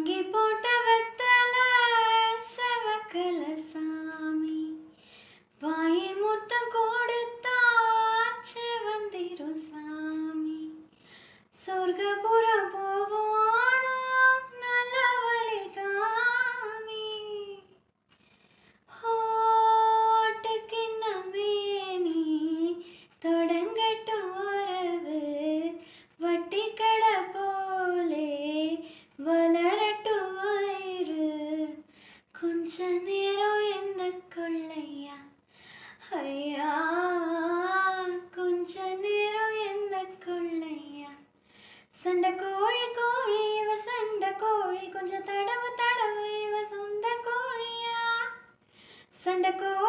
வாங்கி போட்ட வெத்தல செவக்கல சாமி வாயி முத்தம் கொடுத்தா செவந்திரும் சாமி சொர்க்கபுரம் போகுவானோ நல்ல வழி காமி ஓட்டுக்கிண்ணமே நீ தொடங்கட்டும் உறவு வட்டி கடை போலே வளரட்டும் வயிறு கொஞ்ச நேரம் என்ன கொள்ளையா ஐயா கொஞ்ச நேரம் என்ன கொள்ளையா சண்டை கோழி கோழி இவ சண்டை கோழி கொஞ்சம் தடவு தடவு இவ சொந்த கோழியா சண்டை கோழி